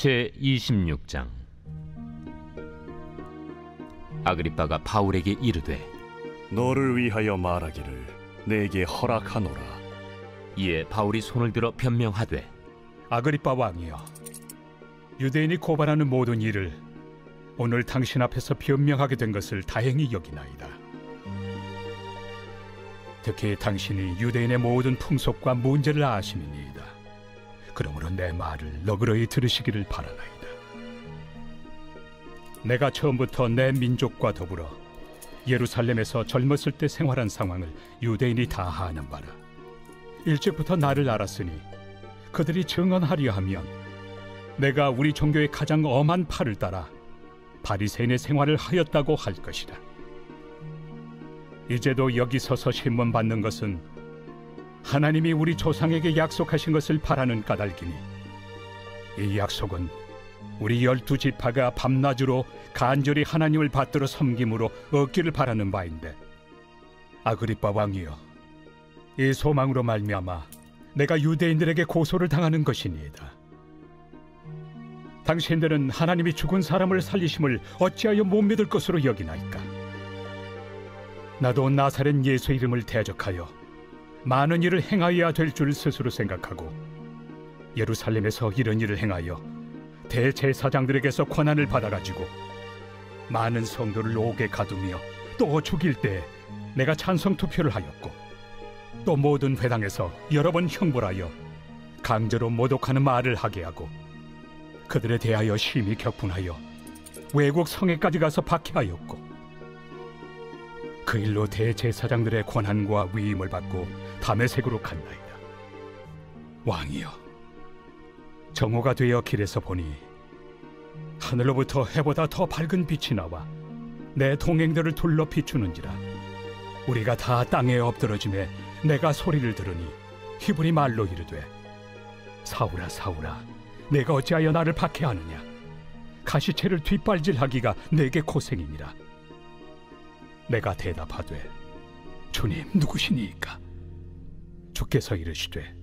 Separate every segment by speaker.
Speaker 1: 제26장. 아그리빠가 바울에게 이르되
Speaker 2: 너를 위하여 말하기를 내게 허락하노라.
Speaker 1: 이에 바울이 손을 들어 변명하되
Speaker 3: 아그리빠 왕이여, 유대인이 고발하는 모든 일을 오늘 당신 앞에서 변명하게 된 것을 다행히 여기나이다. 특히 당신이 유대인의 모든 풍속과 문제를 아시느니이다. 그러므로 내 말을 너그러이 들으시기를 바라나이다. 내가 처음부터 내 민족과 더불어 예루살렘에서 젊었을 때 생활한 상황을 유대인이 다 아는 바라. 일찍부터 나를 알았으니 그들이 증언하려 하면 내가 우리 종교의 가장 엄한 팔을 따라 바리새인의 생활을 하였다고 할 것이다. 이제도 여기 서서 신문 받는 것은 하나님이 우리 조상에게 약속하신 것을 바라는 까닭이니 이 약속은 우리 12지파가 밤낮으로 간절히 하나님을 받들어 섬김으로 얻기를 바라는 바인데, 아그리빠 왕이여, 이 소망으로 말미암아 내가 유대인들에게 고소를 당하는 것이니이다. 당신들은 하나님이 죽은 사람을 살리심을 어찌하여 못 믿을 것으로 여기나이까? 나도 나사렛 예수 이름을 대적하여 많은 일을 행하여야 될 줄 스스로 생각하고 예루살렘에서 이런 일을 행하여 대제사장들에게서 권한을 받아가지고 많은 성도를 옥에 가두며 또 죽일 때 내가 찬성 투표를 하였고, 또 모든 회당에서 여러 번 형벌하여 강제로 모독하는 말을 하게 하고 그들에 대하여 심히 격분하여 외국 성에까지 가서 박해하였고, 그 일로 대제사장들의 권한과 위임을 받고 다메섹으로 갔나이다. 왕이여, 정오가 되어 길에서 보니 하늘로부터 해보다 더 밝은 빛이 나와 내 동행들을 둘러 비추는지라. 우리가 다 땅에 엎드러짐에 내가 소리를 들으니 히브리 말로 이르되, 사울아 사울아, 내가 어찌하여 나를 박해하느냐? 가시체를 뒷발질하기가 내게 고생이니라. 내가 대답하되, 주님 누구시니이까? 주께서 이르시되,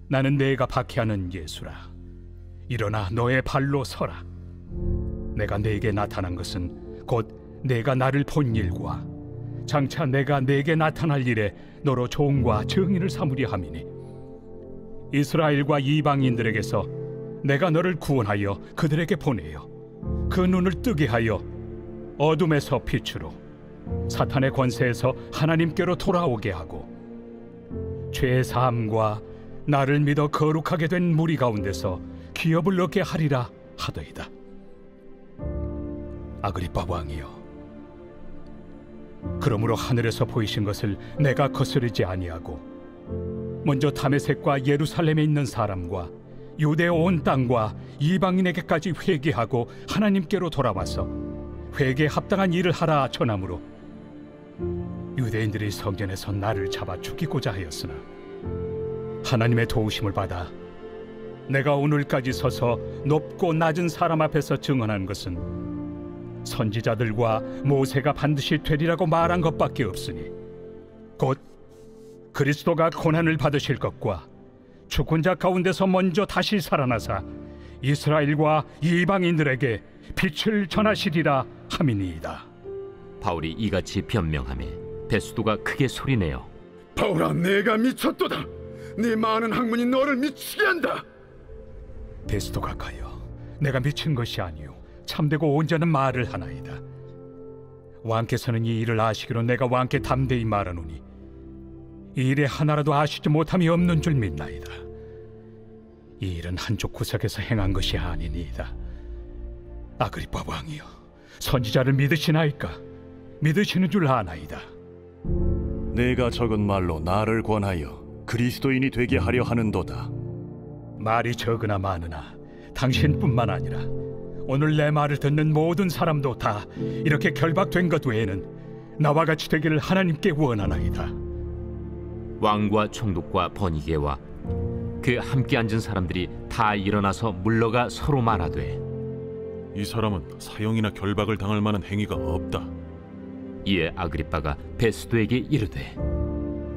Speaker 3: 나는 내가 박해하는 예수라. 일어나 너의 발로 서라. 내가 네게 나타난 것은 곧 내가 나를 본 일과 장차 내가 네게 나타날 일에 너로 종과 증인을 삼으려 함이니, 이스라엘과 이방인들에게서 내가 너를 구원하여 그들에게 보내어 그 눈을 뜨게 하여 어둠에서 빛으로, 사탄의 권세에서 하나님께로 돌아오게 하고, 죄 사함과 나를 믿어 거룩하게 된 무리 가운데서 기업을 얻게 하리라 하더이다. 아그리빠 왕이여, 그러므로 하늘에서 보이신 것을 내가 거스르지 아니하고 먼저 다메섹과 예루살렘에 있는 사람과 유대 온 땅과 이방인에게까지 회개하고 하나님께로 돌아와서 회개에 합당한 일을 하라 전함으로 유대인들이 성전에서 나를 잡아 죽이고자 하였으나 하나님의 도우심을 받아 내가 오늘까지 서서 높고 낮은 사람 앞에서 증언한 것은 선지자들과 모세가 반드시 되리라고 말한 것밖에 없으니, 곧 그리스도가 고난을 받으실 것과 죽은 자 가운데서 먼저 다시 살아나사 이스라엘과 이방인들에게 빛을 전하시리라 함이니이다.
Speaker 1: 바울이 이같이 변명하며 베스도가 크게 소리내어,
Speaker 4: 바울아, 내가 미쳤도다. 네 많은 학문이 너를 미치게 한다.
Speaker 3: 베스도가 가여, 내가 미친 것이 아니요 참되고 온전한 말을 하나이다. 왕께서는 이 일을 아시기로 내가 왕께 담대히 말하노니 이 일에 하나라도 아시지 못함이 없는 줄 믿나이다. 이 일은 한쪽 구석에서 행한 것이 아니니이다. 아그리빠 왕이여, 선지자를 믿으시나이까? 믿으시는 줄 아나이다.
Speaker 2: 내가 적은 말로 나를 권하여 그리스도인이 되게 하려 하는도다.
Speaker 3: 말이 적으나 많으나 당신뿐만 아니라 오늘 내 말을 듣는 모든 사람도 다 이렇게 결박된 것 외에는 나와 같이 되기를 하나님께 원하나이다.
Speaker 1: 왕과 총독과 버니게와 그 함께 앉은 사람들이 다 일어나서 물러가 서로 말하되,
Speaker 5: 이 사람은 사형이나 결박을 당할 만한 행위가 없다.
Speaker 1: 이에 아그리빠가 베스도에게 이르되,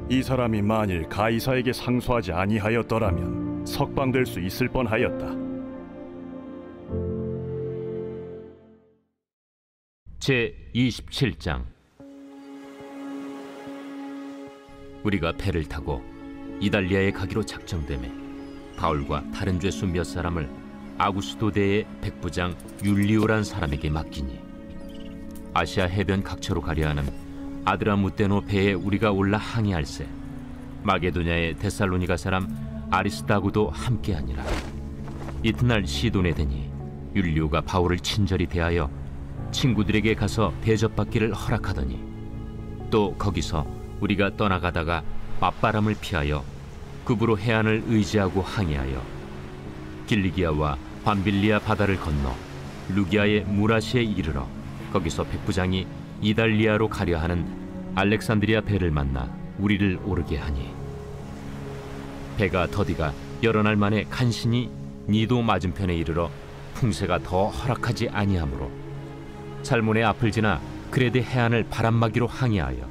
Speaker 2: 이 사람이 만일 가이사에게 상소하지 아니하였더라면 석방될 수 있을 뻔하였다.
Speaker 1: 제27장. 우리가 배를 타고 이달리아에 가기로 작정되매 바울과 다른 죄수 몇 사람을 아구스도대의 백부장 율리오란 사람에게 맡기니 아시아 해변 각처로 가려 하는 아드라무테노 배에 우리가 올라 항해할세 마게도냐의 데살로니가 사람 아리스다고도 함께하니라. 이튿날 시돈에 되니 율리오가 바울을 친절히 대하여 친구들에게 가서 대접받기를 허락하더니 또 거기서 우리가 떠나가다가 맞바람을 피하여 급으로 해안을 의지하고 항해하여 길리기아와 밤빌리아 바다를 건너 루기아의 무라시에 이르러 거기서 백부장이 이달리아로 가려 하는 알렉산드리아 배를 만나 우리를 오르게 하니 배가 더디가 여러 날 만에 간신히 니도 맞은편에 이르러 풍세가 더 허락하지 아니하므로 살몬의 앞을 지나 그레데 해안을 바람막이로 항해하여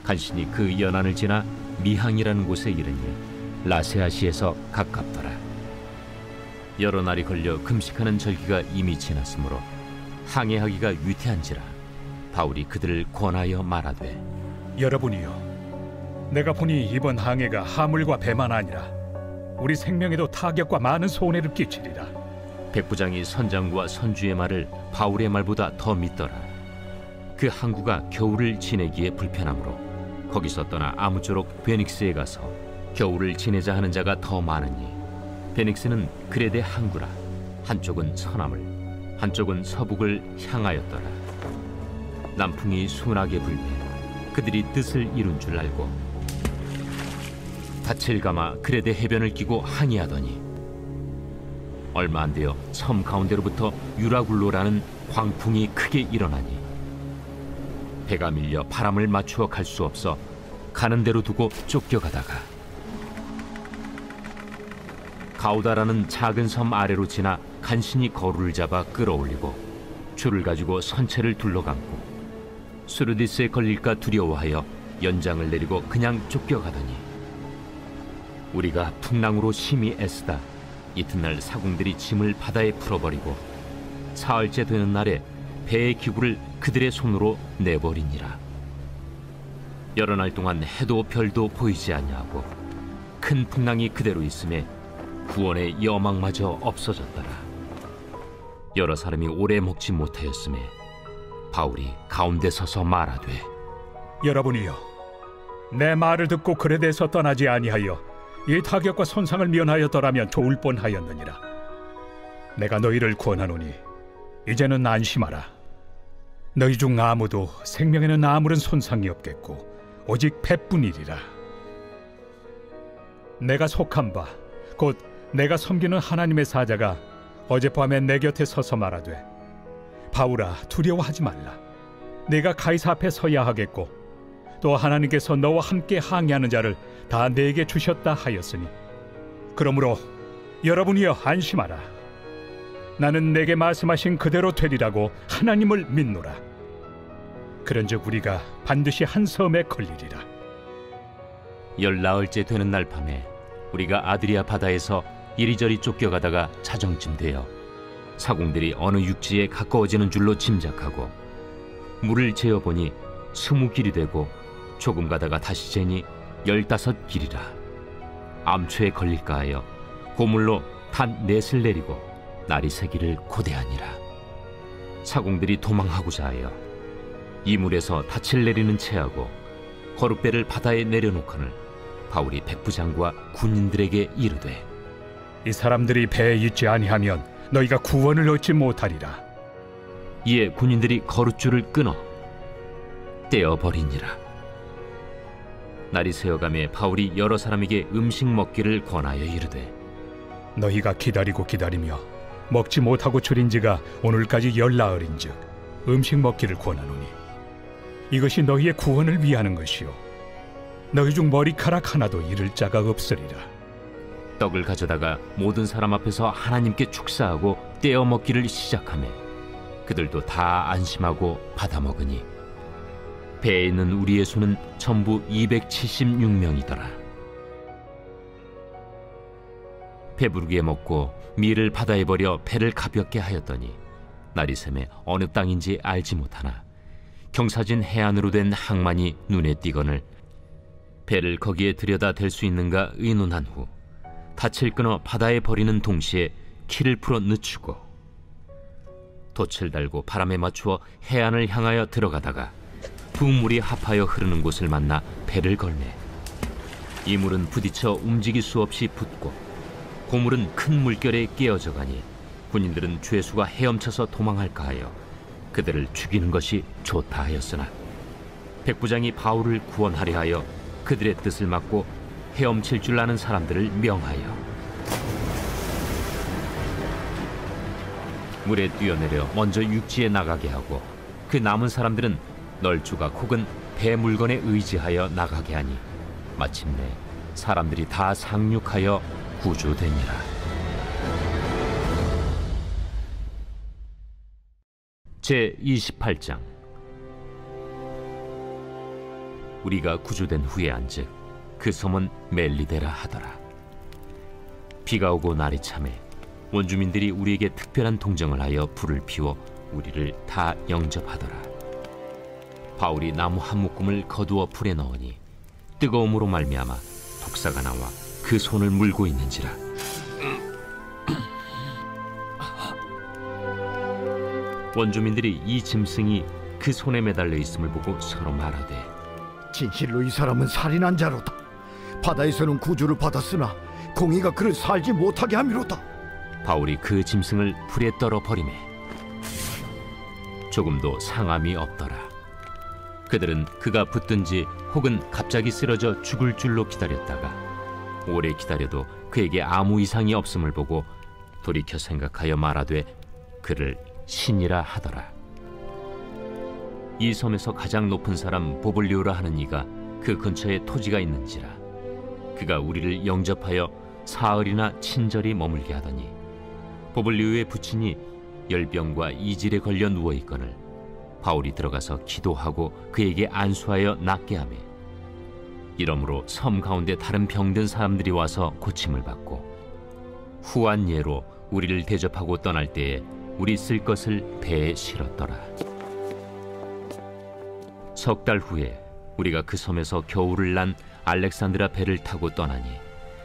Speaker 1: 간신히 그 연안을 지나 미항이라는 곳에 이르니 라세아시에서 가깝더라. 여러 날이 걸려 금식하는 절기가 이미 지났으므로 항해하기가 위태한지라 바울이 그들을 권하여 말하되
Speaker 3: 여러분이여, 내가 보니 이번 항해가 하물과 배만 아니라 우리 생명에도 타격과 많은 손해를 끼치리라.
Speaker 1: 백부장이 선장과 선주의 말을 바울의 말보다 더 믿더라. 그 항구가 겨울을 지내기에 불편하므로 거기서 떠나 아무쪼록 베닉스에 가서 겨울을 지내자 하는 자가 더 많으니 베닉스는 그레데 항구라. 한쪽은 서남을 한쪽은 서북을 향하였더라. 남풍이 순하게 불매 그들이 뜻을 이룬 줄 알고 닻을 감아 그레데 해변을 끼고 항해하더니 얼마 안 되어 섬 가운데로부터 유라굴로라는 광풍이 크게 일어나니 배가 밀려 바람을 맞추어 갈 수 없어 가는 대로 두고 쫓겨가다가 가우다라는 작은 섬 아래로 지나 간신히 거루를 잡아 끌어올리고 줄을 가지고 선체를 둘러감고 수르디스에 걸릴까 두려워하여 연장을 내리고 그냥 쫓겨가더니 우리가 풍랑으로 심히 애쓰다 이튿날 사공들이 짐을 바다에 풀어버리고 사흘째 되는 날에 배의 기구를 그들의 손으로 내버리니라. 여러 날 동안 해도 별도 보이지 아니하고 큰 풍랑이 그대로 있음에 구원의 여망마저 없어졌더라. 여러 사람이 오래 먹지 못하였음에 바울이 가운데 서서 말하되
Speaker 3: 여러분이여, 내 말을 듣고 그레데에서 떠나지 아니하여 이 타격과 손상을 면하였더라면 좋을 뻔하였느니라. 내가 너희를 권하노니 이제는 안심하라. 너희 중 아무도 생명에는 아무런 손상이 없겠고 오직 배뿐이리라. 내가 속한 바 곧 내가 섬기는 하나님의 사자가 어젯밤에 내 곁에 서서 말하되 바울아, 두려워하지 말라. 네가 가이사 앞에 서야 하겠고 또 하나님께서 너와 함께 항해하는 자를 다 내게 주셨다 하였으니 그러므로 여러분이여 안심하라. 나는 내게 말씀하신 그대로 되리라고 하나님을 믿노라. 그런즉 우리가 반드시 한 섬에 걸리리라.
Speaker 1: 14일째 되는 날 밤에 우리가 아드리아 바다에서 이리저리 쫓겨가다가 자정쯤 되어 사공들이 어느 육지에 가까워지는 줄로 짐작하고 물을 재어보니 20길이 되고 조금 가다가 다시 재니 15길이라. 암초에 걸릴까 하여 고물로 단 넷을 내리고 날이 새기를 고대하니라. 사공들이 도망하고자 하여 이물에서 닻을 내리는 채하고 거룻배를 바다에 내려놓거늘 바울이 백부장과 군인들에게 이르되
Speaker 3: 이 사람들이 배에 있지 아니하면 너희가 구원을 얻지 못하리라.
Speaker 1: 이에 군인들이 거룻줄을 끊어 떼어버리니라. 날이 새어가매 바울이 여러 사람에게 음식 먹기를 권하여 이르되
Speaker 3: 너희가 기다리고 기다리며 먹지 못하고 줄인 지가 오늘까지 14일인즉 음식 먹기를 권하노니 이것이 너희의 구원을 위하는 것이요 너희 중 머리카락 하나도 잃을 자가 없으리라.
Speaker 1: 떡을 가져다가 모든 사람 앞에서 하나님께 축사하고 떼어 먹기를 시작하매 그들도 다 안심하고 받아 먹으니 배에 있는 우리의 수는 전부 276명이더라. 배부르게 먹고 밀을 바다에 버려 배를 가볍게 하였더니 날이 새매 어느 땅인지 알지 못하나 경사진 해안으로 된 항만이 눈에 띄거늘 배를 거기에 들여다 댈 수 있는가 의논한 후 닻을 끊어 바다에 버리는 동시에 키를 풀어 늦추고 돛을 달고 바람에 맞추어 해안을 향하여 들어가다가 두 물이 합하여 흐르는 곳을 만나 배를 걸매 이 물은 부딪혀 움직일 수 없이 붙고 고물은 큰 물결에 깨어져 가니 군인들은 죄수가 헤엄쳐서 도망할까 하여 그들을 죽이는 것이 좋다 하였으나 백부장이 바울을 구원하려 하여 그들의 뜻을 막고 헤엄칠 줄 아는 사람들을 명하여 물에 뛰어내려 먼저 육지에 나가게 하고 그 남은 사람들은 널조각 혹은 배 물건에 의지하여 나가게 하니 마침내 사람들이 다 상륙하여 구조되니라. 제28장. 우리가 구조된 후에 안즉 그 섬은 멜리데라 하더라. 비가 오고 날이 참해 원주민들이 우리에게 특별한 동정을 하여 불을 피워 우리를 다 영접하더라. 바울이 나무 한 묶음을 거두어 불에 넣으니 뜨거움으로 말미암아 독사가 나와 그 손을 물고 있는지라. 원주민들이 이 짐승이 그 손에 매달려 있음을 보고 서로 말하되
Speaker 6: 진실로 이 사람은 살인한 자로다. 바다에서는 구주를 받았으나 공의가 그를 살지 못하게 함이로다.
Speaker 1: 바울이 그 짐승을 불에 떨어 버리매 조금도 상함이 없더라. 그들은 그가 붙든지 혹은 갑자기 쓰러져 죽을 줄로 기다렸다가 오래 기다려도 그에게 아무 이상이 없음을 보고 돌이켜 생각하여 말하되 그를 신이라 하더라. 이 섬에서 가장 높은 사람 보블리오라 하는 이가 그 근처에 토지가 있는지라. 그가 우리를 영접하여 사흘이나 친절히 머물게 하더니 보블리오의 부친이 열병과 이질에 걸려 누워있거늘 바울이 들어가서 기도하고 그에게 안수하여 낫게 하매 이러므로 섬 가운데 다른 병든 사람들이 와서 고침을 받고 후한 예로 우리를 대접하고 떠날 때에 우리 쓸 것을 배에 실었더라. 석 달 후에 우리가 그 섬에서 겨울을 난 알렉산드라 배를 타고 떠나니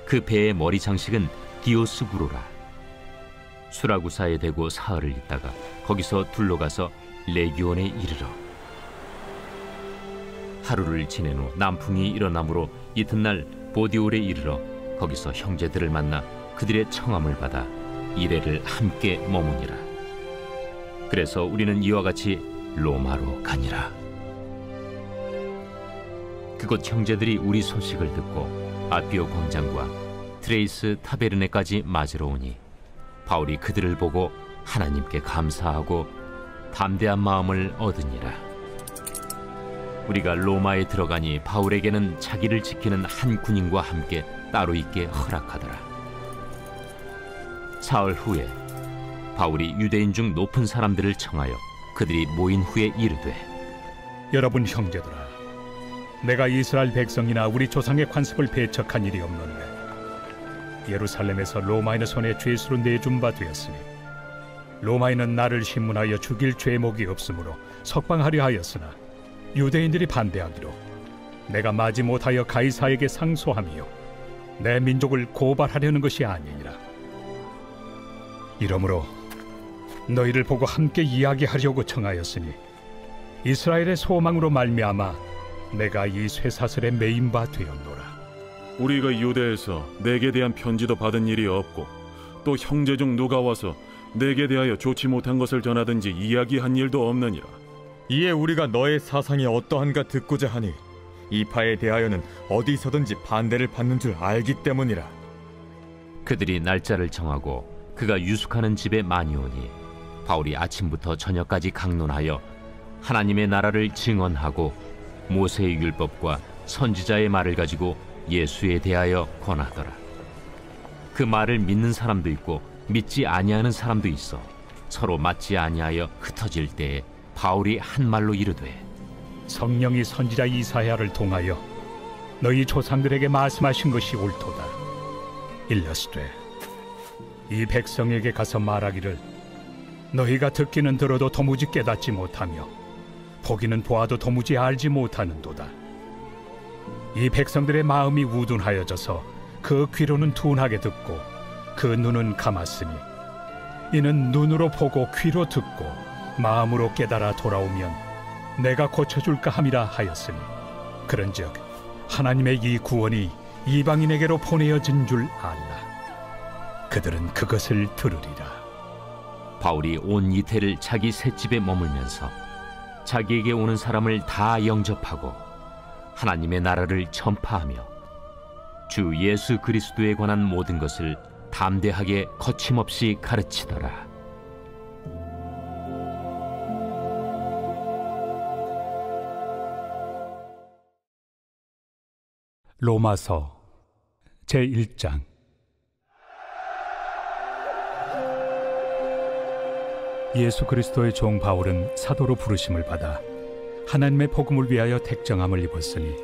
Speaker 1: 그 배의 머리 장식은 디오스구로라. 수라구사에 대고 사흘을 있다가 거기서 둘러가서 레기온에 이르러 하루를 지낸 후 남풍이 일어나므로 이튿날 보디올에 이르러 거기서 형제들을 만나 그들의 청함을 받아 이레를 함께 머무니라. 그래서 우리는 이와 같이 로마로 가니라. 그곳 형제들이 우리 소식을 듣고 아피오 광장과 트레이스 타베르네까지 맞으러 오니 바울이 그들을 보고 하나님께 감사하고 담대한 마음을 얻으니라. 우리가 로마에 들어가니 바울에게는 자기를 지키는 한 군인과 함께 따로 있게 허락하더라. 사흘 후에 바울이 유대인 중 높은 사람들을 청하여 그들이 모인 후에 이르되
Speaker 3: 여러분 형제들아, 내가 이스라엘 백성이나 우리 조상의 관습을 배척한 일이 없는데 예루살렘에서 로마인의 손에 죄수로 내준 바 되었으니 로마인은 나를 신문하여 죽일 죄목이 없으므로 석방하려 하였으나 유대인들이 반대하기로 내가 마지 못하여 가이사에게 상소하며 내 민족을 고발하려는 것이 아니니라. 이러므로 너희를 보고 함께 이야기하려고 청하였으니 이스라엘의 소망으로 말미암아 내가 이 쇠사슬에 매인 바 되었노라.
Speaker 5: 우리가 유대에서 내게 대한 편지도 받은 일이 없고 또 형제 중 누가 와서 내게 대하여 좋지 못한 것을 전하든지 이야기한 일도 없느니라.
Speaker 7: 이에 우리가 너의 사상이 어떠한가 듣고자 하니 이 파에 대하여는 어디서든지 반대를 받는 줄 알기 때문이라.
Speaker 1: 그들이 날짜를 정하고 그가 유숙하는 집에 많이 오니 바울이 아침부터 저녁까지 강론하여 하나님의 나라를 증언하고 모세의 율법과 선지자의 말을 가지고 예수에 대하여 권하더라. 그 말을 믿는 사람도 있고 믿지 아니하는 사람도 있어 서로 맞지 아니하여 흩어질 때에 바울이 한 말로 이르되
Speaker 3: 성령이 선지자 이사야를 통하여 너희 조상들에게 말씀하신 것이 옳도다. 일러스되 이 백성에게 가서 말하기를 너희가 듣기는 들어도 도무지 깨닫지 못하며 보기는 보아도 도무지 알지 못하는도다. 이 백성들의 마음이 우둔하여져서 그 귀로는 둔하게 듣고 그 눈은 감았으니 이는 눈으로 보고 귀로 듣고 마음으로 깨달아 돌아오면 내가 고쳐줄까 함이라 하였으니 그런즉 하나님의 이 구원이 이방인에게로 보내어진 줄 알라. 그들은 그것을 들으리라.
Speaker 1: 바울이 온 이태를 자기 셋집에 머물면서 자기에게 오는 사람을 다 영접하고 하나님의 나라를 전파하며 주 예수 그리스도에 관한 모든 것을 담대하게 거침없이 가르치더라.
Speaker 3: 로마서 제1장. 예수 그리스도의 종 바울은 사도로 부르심을 받아 하나님의 복음을 위하여 택정함을 입었으니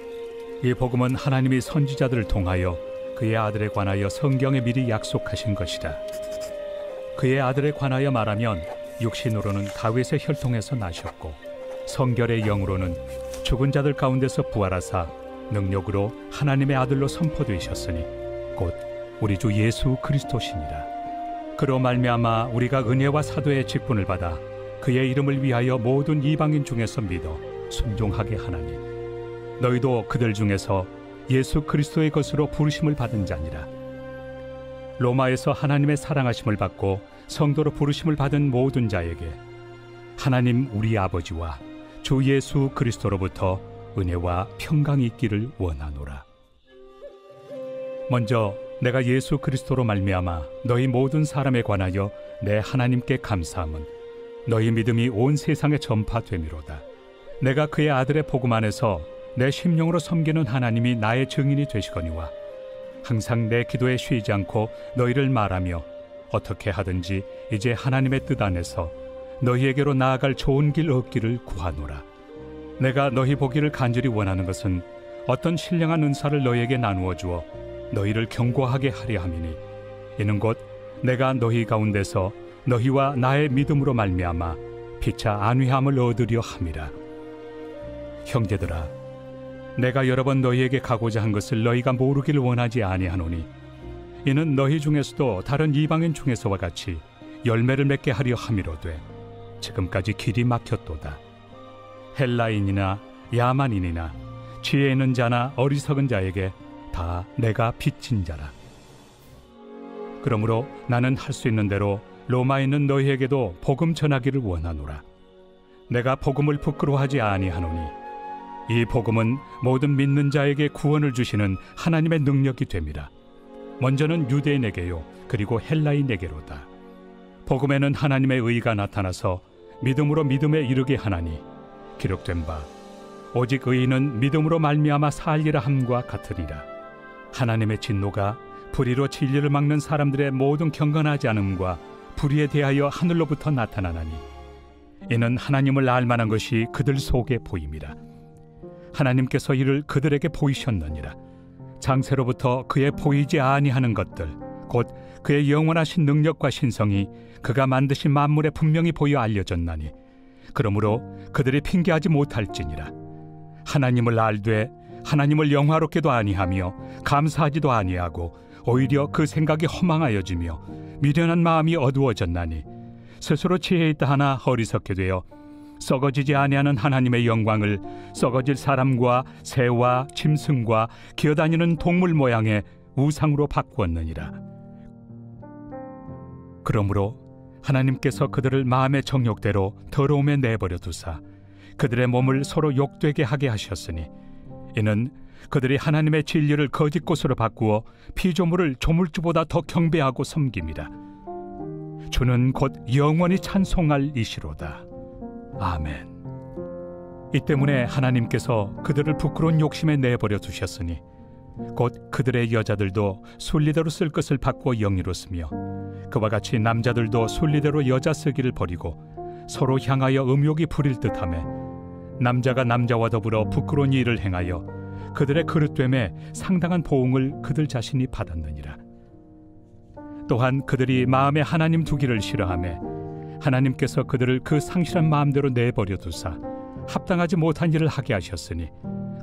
Speaker 3: 이 복음은 하나님이 선지자들을 통하여 그의 아들에 관하여 성경에 미리 약속하신 것이라. 그의 아들에 관하여 말하면 육신으로는 다윗의 혈통에서 나셨고 성결의 영으로는 죽은 자들 가운데서 부활하사 능력으로 하나님의 아들로 선포되셨으니 곧 우리 주 예수 그리스도시니라. 그로 말미암아 우리가 은혜와 사도의 직분을 받아 그의 이름을 위하여 모든 이방인 중에서 믿어 순종하게 하나니 너희도 그들 중에서 예수 그리스도의 것으로 부르심을 받은 자니라. 로마에서 하나님의 사랑하심을 받고 성도로 부르심을 받은 모든 자에게 하나님 우리 아버지와 주 예수 그리스도로부터 은혜와 평강이 있기를 원하노라. 먼저 내가 예수 그리스도로 말미암아 너희 모든 사람에 관하여 내 하나님께 감사함은 너희 믿음이 온 세상에 전파되미로다. 내가 그의 아들의 복음 안에서 내 심령으로 섬기는 하나님이 나의 증인이 되시거니와 항상 내 기도에 쉬지 않고 너희를 말하며 어떻게 하든지 이제 하나님의 뜻 안에서 너희에게로 나아갈 좋은 길 얻기를 구하노라. 내가 너희 보기를 간절히 원하는 것은 어떤 신령한 은사를 너희에게 나누어 주어 너희를 경고하게 하려 함이니 이는 곧 내가 너희 가운데서 너희와 나의 믿음으로 말미암아 피차 안위함을 얻으려 함이라. 형제들아, 내가 여러 번 너희에게 가고자 한 것을 너희가 모르기를 원하지 아니하노니 이는 너희 중에서도 다른 이방인 중에서와 같이 열매를 맺게 하려 함이로되 지금까지 길이 막혔도다. 헬라인이나 야만인이나 지혜 있는 자나 어리석은 자에게 다 내가 빚진 자라. 그러므로 나는 할 수 있는 대로 로마에 있는 너희에게도 복음 전하기를 원하노라. 내가 복음을 부끄러워하지 아니하노니 이 복음은 모든 믿는 자에게 구원을 주시는 하나님의 능력이 됨이라. 먼저는 유대인에게요 그리고 헬라인에게로다. 복음에는 하나님의 의가 나타나서 믿음으로 믿음에 이르게 하나니 기록된 바 오직 의인은 믿음으로 말미암아 살리라 함과 같으리라. 하나님의 진노가 불의로 진리를 막는 사람들의 모든 경건하지 않음과 불의에 대하여 하늘로부터 나타나나니 이는 하나님을 알만한 것이 그들 속에 보임이라. 하나님께서 이를 그들에게 보이셨느니라. 장세로부터 그의 보이지 아니하는 것들 곧 그의 영원하신 능력과 신성이 그가 만드신 만물에 분명히 보여 알려졌나니 그러므로 그들이 핑계하지 못할지니라. 하나님을 알되 하나님을 영화롭게도 아니하며 감사하지도 아니하고 오히려 그 생각이 허망하여지며 미련한 마음이 어두워졌나니 스스로 지혜 있다 하나 어리석게 되어 썩어지지 아니하는 하나님의 영광을 썩어질 사람과 새와 짐승과 기어다니는 동물 모양의 우상으로 바꾸었느니라. 그러므로 하나님께서 그들을 마음의 정욕대로 더러움에 내버려 두사 그들의 몸을 서로 욕되게 하게 하셨으니 이는 그들이 하나님의 진리를 거짓 것으로 바꾸어 피조물을 조물주보다 더 경배하고 섬김이라. 주는 곧 영원히 찬송할 이시로다. 아멘. 이 때문에 하나님께서 그들을 부끄러운 욕심에 내버려 두셨으니 곧 그들의 여자들도 순리대로 쓸 것을 바꾸어 영리로 쓰며 그와 같이 남자들도 순리대로 여자 쓰기를 버리고 서로 향하여 음욕이 부릴 듯하며 남자가 남자와 더불어 부끄러운 일을 행하여 그들의 그릇됨에 상당한 보응을 그들 자신이 받았느니라. 또한 그들이 마음에 하나님 두기를 싫어하며 하나님께서 그들을 그 상실한 마음대로 내버려 두사 합당하지 못한 일을 하게 하셨으니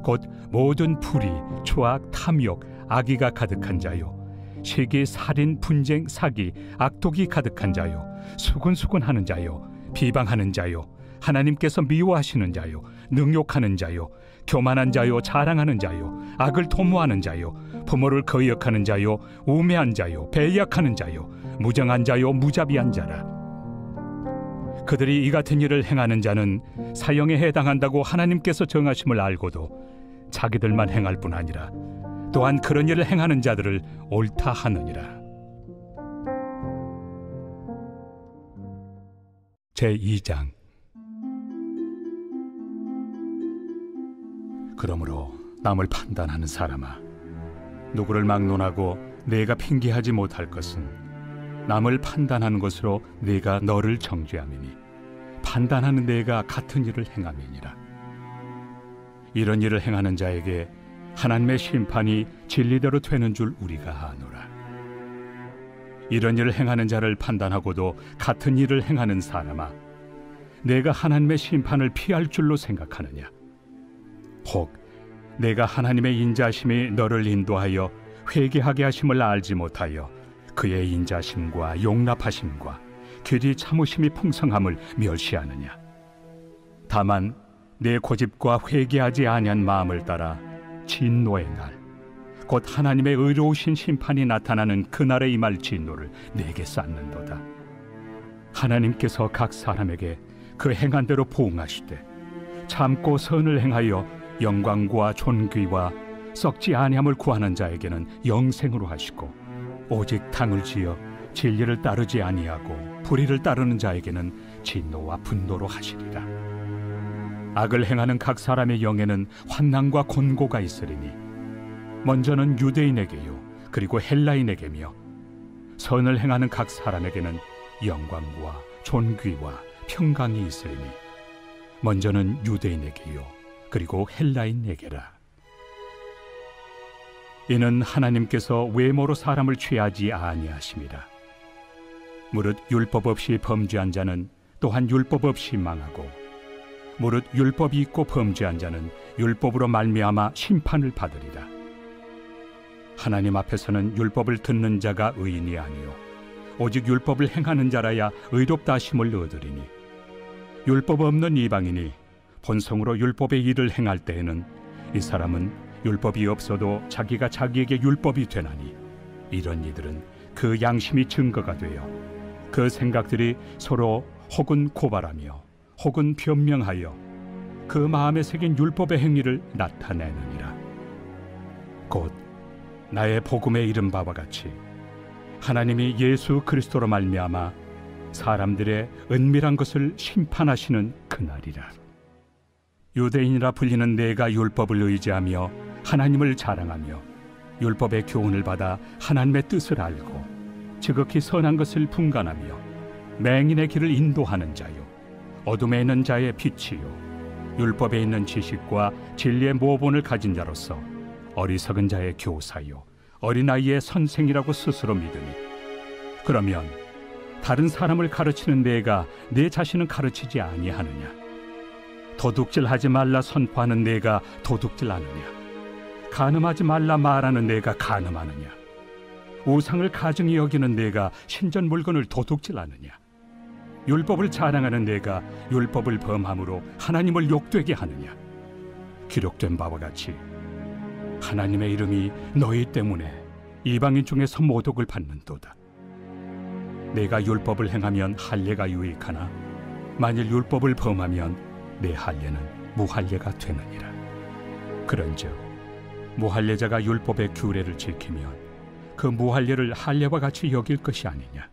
Speaker 3: 곧 모든 불의, 초악, 탐욕, 악의가 가득한 자요, 시기, 살인, 분쟁, 사기, 악독이 가득한 자요, 수군수군하는 자요, 비방하는 자요, 하나님께서 미워하시는 자요, 능욕하는 자요, 교만한 자요, 자랑하는 자요, 악을 도모하는 자요, 부모를 거역하는 자요, 우매한 자요, 배약하는 자요, 무정한 자요, 무자비한 자라. 그들이 이 같은 일을 행하는 자는 사형에 해당한다고 하나님께서 정하심을 알고도 자기들만 행할 뿐 아니라 또한 그런 일을 행하는 자들을 옳다 하느니라. 제2장. 그러므로 남을 판단하는 사람아, 누구를 막론하고 내가 핑계하지 못할 것은 남을 판단하는 것으로 네가 너를 정죄함이니 판단하는 내가 같은 일을 행함이니라. 이런 일을 행하는 자에게 하나님의 심판이 진리대로 되는 줄 우리가 아노라. 이런 일을 행하는 자를 판단하고도 같은 일을 행하는 사람아, 내가 하나님의 심판을 피할 줄로 생각하느냐? 혹 내가 하나님의 인자심이 너를 인도하여 회개하게 하심을 알지 못하여 그의 인자심과 용납하심과 길이 참으심이 풍성함을 멸시하느냐? 다만 내 고집과 회개하지 아니한 마음을 따라 진노의 날, 곧 하나님의 의로우신 심판이 나타나는 그날에 임할 진노를 내게 쌓는도다. 하나님께서 각 사람에게 그 행한 대로 보응하시되 참고 선을 행하여 영광과 존귀와 썩지 아니함을 구하는 자에게는 영생으로 하시고, 오직 당을 지어 진리를 따르지 아니하고 불의를 따르는 자에게는 진노와 분노로 하시리라. 악을 행하는 각 사람의 영에는 환난과 곤고가 있으리니 먼저는 유대인에게요 그리고 헬라인에게며, 선을 행하는 각 사람에게는 영광과 존귀와 평강이 있으리니 먼저는 유대인에게요 그리고 헬라인에게라. 이는 하나님께서 외모로 사람을 취하지 아니하심이라. 무릇 율법 없이 범죄한 자는 또한 율법 없이 망하고, 무릇 율법이 있고 범죄한 자는 율법으로 말미암아 심판을 받으리라. 하나님 앞에서는 율법을 듣는 자가 의인이 아니요 오직 율법을 행하는 자라야 의롭다 하심을 얻으리니, 율법 없는 이방인이 본성으로 율법의 일을 행할 때에는 이 사람은 율법이 없어도 자기가 자기에게 율법이 되나니, 이런 이들은 그 양심이 증거가 되어 그 생각들이 서로 혹은 고발하며 혹은 변명하여 그 마음에 새긴 율법의 행위를 나타내느니라. 곧 나의 복음에 이른 바와 같이 하나님이 예수 그리스도로 말미암아 사람들의 은밀한 것을 심판하시는 그날이라. 유대인이라 불리는 내가 율법을 의지하며 하나님을 자랑하며 율법의 교훈을 받아 하나님의 뜻을 알고 지극히 선한 것을 분간하며 맹인의 길을 인도하는 자요, 어둠에 있는 자의 빛이요, 율법에 있는 지식과 진리의 모본을 가진 자로서 어리석은 자의 교사요, 어린아이의 선생이라고 스스로 믿으니, 그러면 다른 사람을 가르치는 내가 내 자신은 가르치지 아니하느냐? 도둑질하지 말라 선포하는 내가 도둑질하느냐? 간음하지 말라 말하는 내가 간음하느냐? 우상을 가증히 여기는 내가 신전 물건을 도둑질하느냐? 율법을 자랑하는 내가 율법을 범함으로 하나님을 욕되게 하느냐? 기록된 바와 같이 하나님의 이름이 너희 때문에 이방인 중에서 모독을 받는도다. 내가 율법을 행하면 할례가 유익하나 만일 율법을 범하면 내 할례는 무할례가 되느니라. 그런즉 무할례자가 율법의 규례를 지키면 그 무할례를 할례와 같이 여길 것이 아니냐?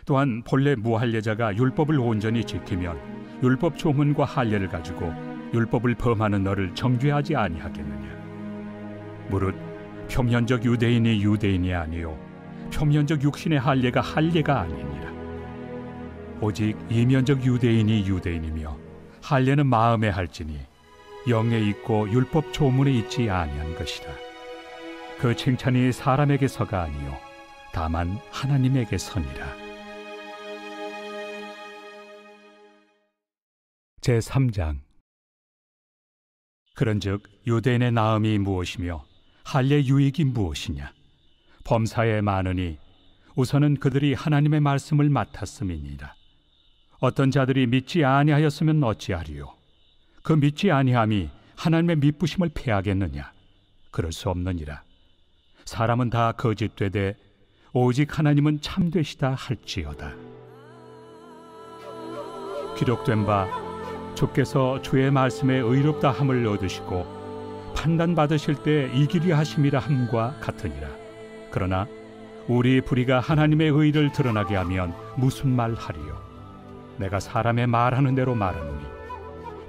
Speaker 3: 또한 본래 무할례자가 율법을 온전히 지키면 율법 조문과 할례를 가지고 율법을 범하는 너를 정죄하지 아니하겠느냐? 무릇 표면적 유대인이 유대인이 아니요 표면적 육신의 할례가 할례가 아니니라. 오직 이면적 유대인이 유대인이며 할례는 마음에 할지니 영에 있고 율법 조문에 있지 아니한 것이라. 그 칭찬이 사람에게서가 아니요 다만 하나님에게서니라. 제3장. 그런즉 유대인의 나음이 무엇이며 할례 유익이 무엇이냐? 범사에 많으니 우선은 그들이 하나님의 말씀을 맡았음이니라. 어떤 자들이 믿지 아니하였으면 어찌하리요? 그 믿지 아니함이 하나님의 미쁘심을 패하겠느냐? 그럴 수 없느니라. 사람은 다 거짓되되 오직 하나님은 참되시다 할지어다. 기록된 바 주께서 주의 말씀에 의롭다 함을 얻으시고 판단받으실 때 이기려 하심이라 함과 같으니라. 그러나 우리 불의가 하나님의 의를 드러나게 하면 무슨 말 하리요? 내가 사람의 말하는 대로 말하노니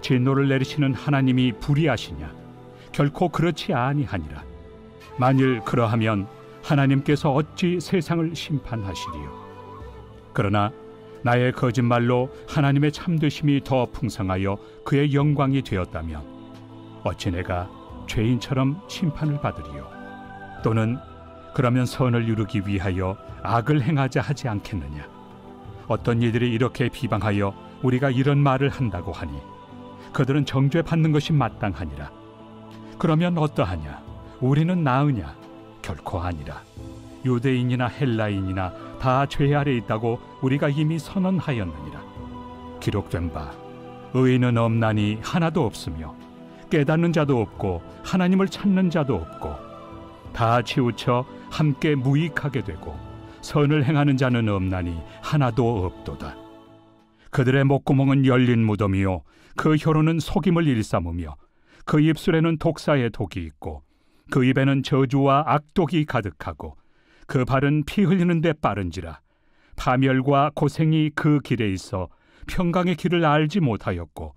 Speaker 3: 진노를 내리시는 하나님이 불의하시냐? 결코 그렇지 아니하니라. 만일 그러하면 하나님께서 어찌 세상을 심판하시리요? 그러나 나의 거짓말로 하나님의 참되심이 더 풍성하여 그의 영광이 되었다면 어찌 내가 죄인처럼 심판을 받으리요? 또는 그러면 선을 이루기 위하여 악을 행하자 하지 않겠느냐? 어떤 이들이 이렇게 비방하여 우리가 이런 말을 한다고 하니 그들은 정죄 받는 것이 마땅하니라. 그러면 어떠하냐? 우리는 나으냐? 결코 아니라. 유대인이나 헬라인이나 다 죄 아래 있다고 우리가 이미 선언하였느니라. 기록된 바 의인은 없나니 하나도 없으며 깨닫는 자도 없고 하나님을 찾는 자도 없고 다 치우쳐 함께 무익하게 되고 선을 행하는 자는 없나니 하나도 없도다. 그들의 목구멍은 열린 무덤이요 그 혀로는 속임을 일삼으며 그 입술에는 독사의 독이 있고 그 입에는 저주와 악독이 가득하고 그 발은 피 흘리는 데 빠른지라. 파멸과 고생이 그 길에 있어 평강의 길을 알지 못하였고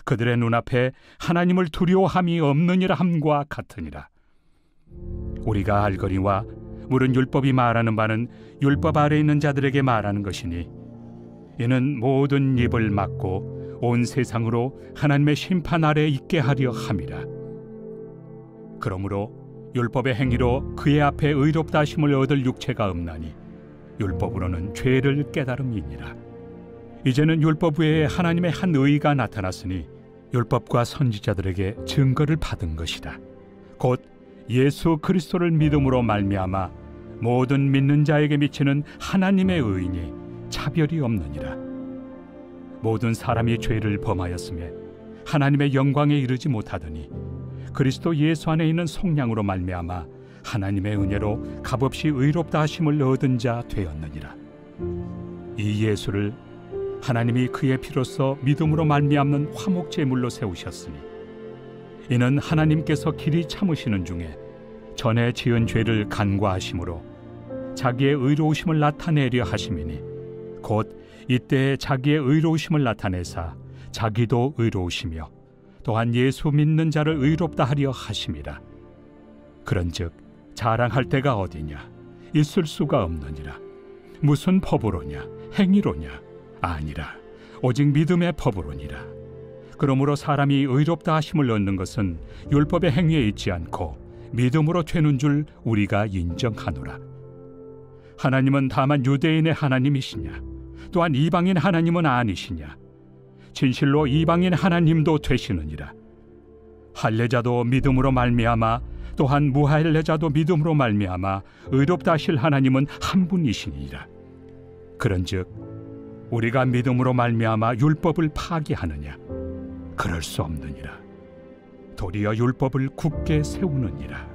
Speaker 3: 그들의 눈앞에 하나님을 두려워함이 없느니라 함과 같으니라. 우리가 알거니와 물은 율법이 말하는 바는 율법 아래 있는 자들에게 말하는 것이니 이는 모든 입을 막고 온 세상으로 하나님의 심판 아래 있게 하려 함이라. 그러므로 율법의 행위로 그의 앞에 의롭다 하심을 얻을 육체가 없나니 율법으로는 죄를 깨달음이니라. 이제는 율법 외에 하나님의 한 의가 나타났으니 율법과 선지자들에게 증거를 받은 것이다. 곧 예수 그리스도를 믿음으로 말미암아 모든 믿는 자에게 미치는 하나님의 의인이 차별이 없느니라. 모든 사람이 죄를 범하였으며 하나님의 영광에 이르지 못하더니 그리스도 예수 안에 있는 속량으로 말미암아 하나님의 은혜로 값없이 의롭다 하심을 얻은 자 되었느니라. 이 예수를 하나님이 그의 피로써 믿음으로 말미암는 화목제물로 세우셨으니 이는 하나님께서 길이 참으시는 중에 전에 지은 죄를 간과하심으로 자기의 의로우심을 나타내려 하심이니 곧 이때에 자기의 의로우심을 나타내사 자기도 의로우시며 또한 예수 믿는 자를 의롭다 하려 하심이라. 그런즉 자랑할 데가 어디냐? 있을 수가 없느니라. 무슨 법으로냐? 행위로냐? 아니라 오직 믿음의 법으로니라. 그러므로 사람이 의롭다 하심을 얻는 것은 율법의 행위에 있지 않고 믿음으로 되는 줄 우리가 인정하노라. 하나님은 다만 유대인의 하나님이시냐? 또한 이방인 하나님은 아니시냐? 진실로 이방인 하나님도 되시느니라. 할례자도 믿음으로 말미암아 또한 무할례자도 믿음으로 말미암아 의롭다 하실 하나님은 한 분이시니라. 그런즉 우리가 믿음으로 말미암아 율법을 파기하느냐? 그럴 수 없느니라. 도리어 율법을 굳게 세우느니라.